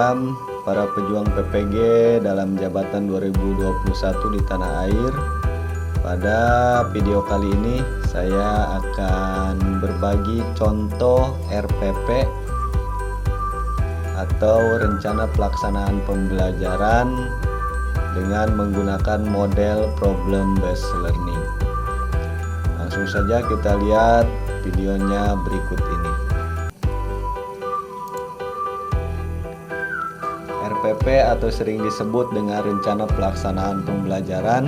malam para pejuang PPG dalam jabatan 2021 di tanah air. Pada video kali ini saya akan berbagi contoh RPP atau rencana pelaksanaan pembelajaran dengan menggunakan model problem based learning. Langsung saja kita lihat videonya berikut ini. RPP atau sering disebut dengan rencana pelaksanaan pembelajaran,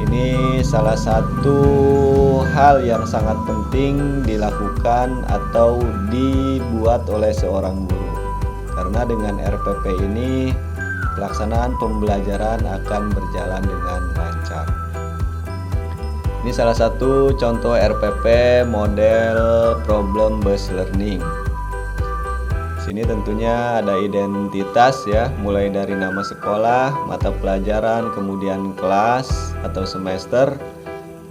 ini salah satu hal yang sangat penting dilakukan atau dibuat oleh seorang guru. Karena dengan RPP ini pelaksanaan pembelajaran akan berjalan dengan lancar. Ini salah satu contoh RPP model problem based learning. Sini tentunya ada identitas ya, mulai dari nama sekolah, mata pelajaran, kemudian kelas atau semester,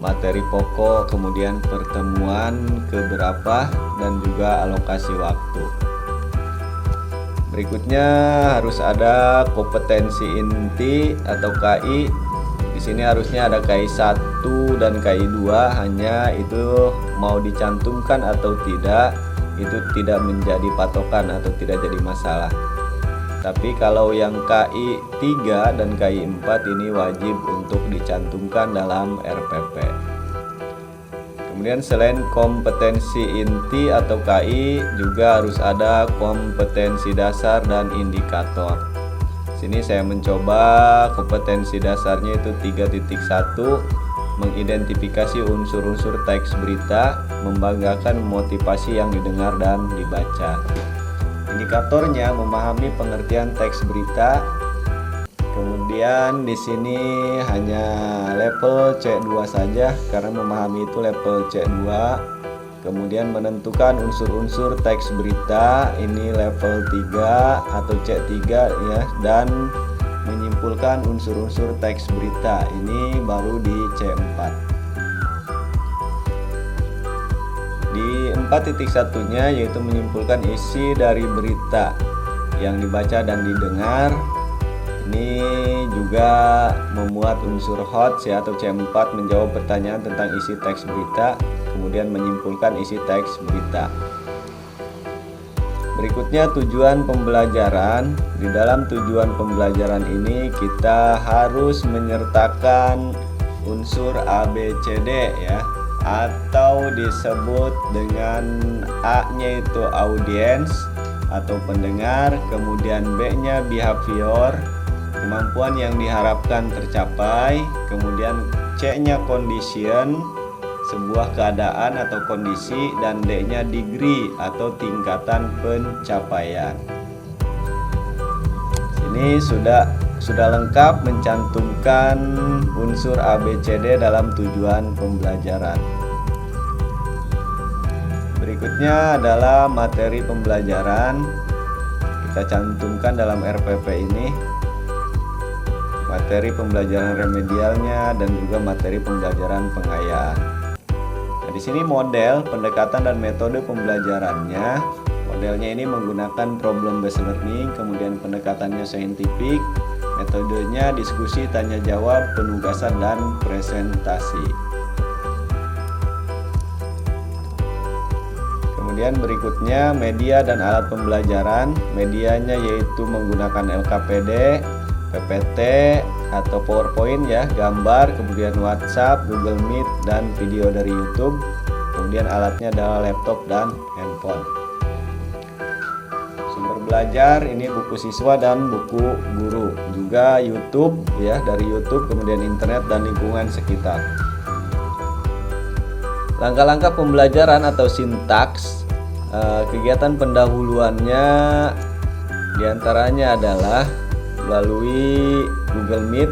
materi pokok, kemudian pertemuan keberapa, dan juga alokasi waktu. Berikutnya harus ada kompetensi inti atau KI. Di sini harusnya ada KI 1 dan KI 2, hanya itu mau dicantumkan atau tidak itu tidak menjadi patokan atau tidak jadi masalah. Tapi kalau yang KI 3 dan KI 4 ini wajib untuk dicantumkan dalam RPP. Kemudian selain kompetensi inti atau KI juga harus ada kompetensi dasar dan indikator. Sini saya mencoba kompetensi dasarnya itu 3.1, mengidentifikasi unsur-unsur teks berita, membanggakan motivasi yang didengar dan dibaca. Indikatornya memahami pengertian teks berita. Kemudian di sini hanya level C2 saja karena memahami itu level C2. Kemudian menentukan unsur-unsur teks berita, ini level 3 atau C3 ya, dan menyimpulkan unsur-unsur teks berita, ini baru di C4. Di 4.1-nya yaitu menyimpulkan isi dari berita yang dibaca dan didengar. Ini juga memuat unsur HOTS ya, atau C4, menjawab pertanyaan tentang isi teks berita, kemudian menyimpulkan isi teks berita. Berikutnya tujuan pembelajaran. Di dalam tujuan pembelajaran ini kita harus menyertakan unsur ABCD ya, atau disebut dengan A-nya itu audience atau pendengar, kemudian B-nya behavior, kemampuan yang diharapkan tercapai, kemudian C-nya condition, sebuah keadaan atau kondisi, dan D-nya degree atau tingkatan pencapaian. Ini sudah lengkap mencantumkan unsur ABCD dalam tujuan pembelajaran. Berikutnya adalah materi pembelajaran. Kita cantumkan dalam RPP ini materi pembelajaran remedialnya dan juga materi pembelajaran pengayaan. Nah, di sini model, pendekatan dan metode pembelajarannya. Modelnya ini menggunakan problem based learning, kemudian pendekatannya saintifik, metodenya diskusi, tanya jawab, penugasan, dan presentasi. Kemudian berikutnya media dan alat pembelajaran. Medianya yaitu menggunakan LKPD, PPT atau PowerPoint ya, gambar, kemudian WhatsApp, Google Meet, dan video dari YouTube. Kemudian alatnya adalah laptop dan handphone. Sumber belajar ini buku siswa dan buku guru, juga YouTube ya, dari YouTube, kemudian internet dan lingkungan sekitar. Langkah-langkah pembelajaran atau sintaks, kegiatan pendahuluannya diantaranya adalah melalui Google Meet.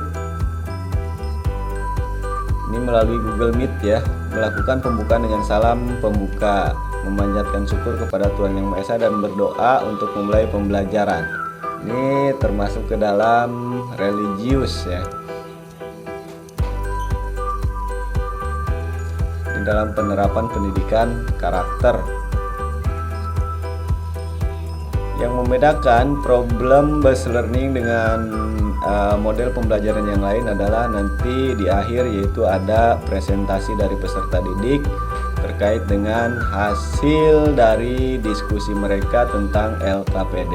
Ini melalui Google Meet ya, melakukan pembukaan dengan salam pembuka, memanjatkan syukur kepada Tuhan Yang Maha Esa dan berdoa untuk memulai pembelajaran. Ini termasuk ke dalam religius ya. Di dalam penerapan pendidikan karakter. Yang membedakan problem based learning dengan model pembelajaran yang lain adalah nanti di akhir, yaitu ada presentasi dari peserta didik terkait dengan hasil dari diskusi mereka tentang LKPD.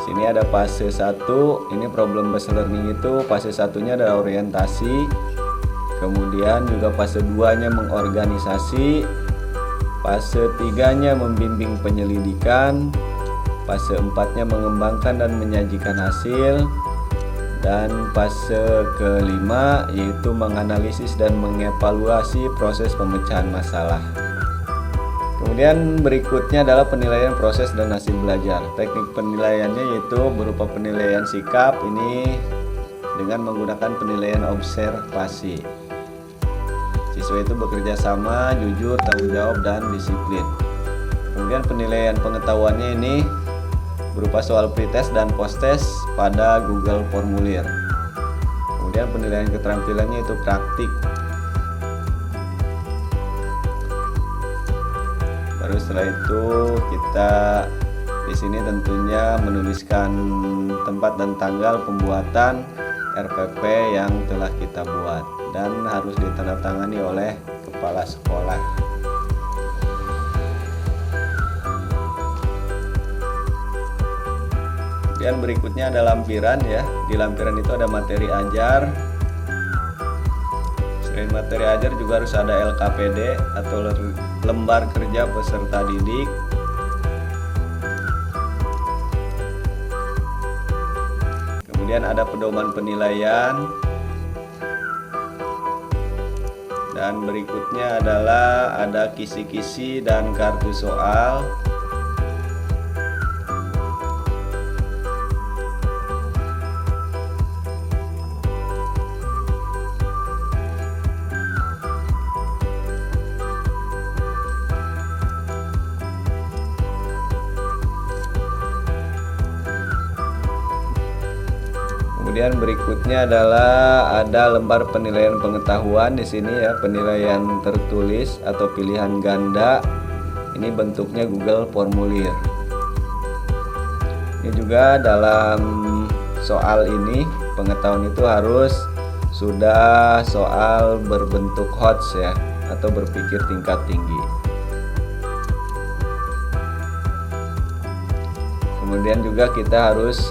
Sini ada fase 1, ini problem based learning itu fase 1-nya adalah orientasi, kemudian juga fase 2-nya mengorganisasi, fase 3-nya membimbing penyelidikan, fase 4-nya mengembangkan dan menyajikan hasil, dan fase kelima yaitu menganalisis dan mengevaluasi proses pemecahan masalah. Kemudian berikutnya adalah penilaian proses dan hasil belajar. Teknik penilaiannya yaitu berupa penilaian sikap, ini dengan menggunakan penilaian observasi. Siswa itu bekerja sama, jujur, tanggung jawab, dan disiplin. Kemudian penilaian pengetahuannya ini berupa soal pretest dan posttest pada Google Formulir. Kemudian penilaian keterampilannya itu praktik. Baru setelah itu kita di sini tentunya menuliskan tempat dan tanggal pembuatan RPP yang telah kita buat dan harus ditandatangani oleh kepala sekolah. Kemudian berikutnya ada lampiran ya. Di lampiran itu ada materi ajar. Selain materi ajar juga harus ada LKPD atau lembar kerja peserta didik. Kemudian ada pedoman penilaian. Dan berikutnya adalah ada kisi-kisi dan kartu soal. Kemudian berikutnya adalah ada lembar penilaian pengetahuan di sini ya, penilaian tertulis atau pilihan ganda. Ini bentuknya Google Formulir. Ini juga dalam soal ini pengetahuan itu harus sudah soal berbentuk HOTS ya, atau berpikir tingkat tinggi. Kemudian juga kita harus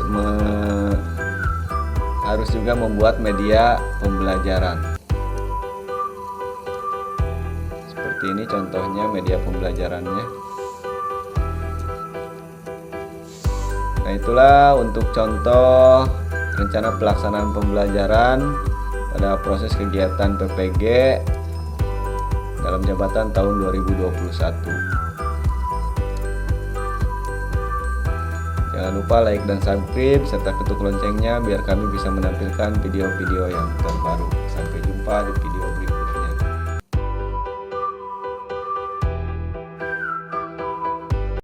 juga membuat media pembelajaran. Seperti ini contohnya media pembelajarannya. Nah, itulah untuk contoh rencana pelaksanaan pembelajaran pada proses kegiatan PPG dalam jabatan tahun 2021. Jangan lupa like dan subscribe serta ketuk loncengnya biar kami bisa menampilkan video-video yang terbaru. Sampai jumpa di video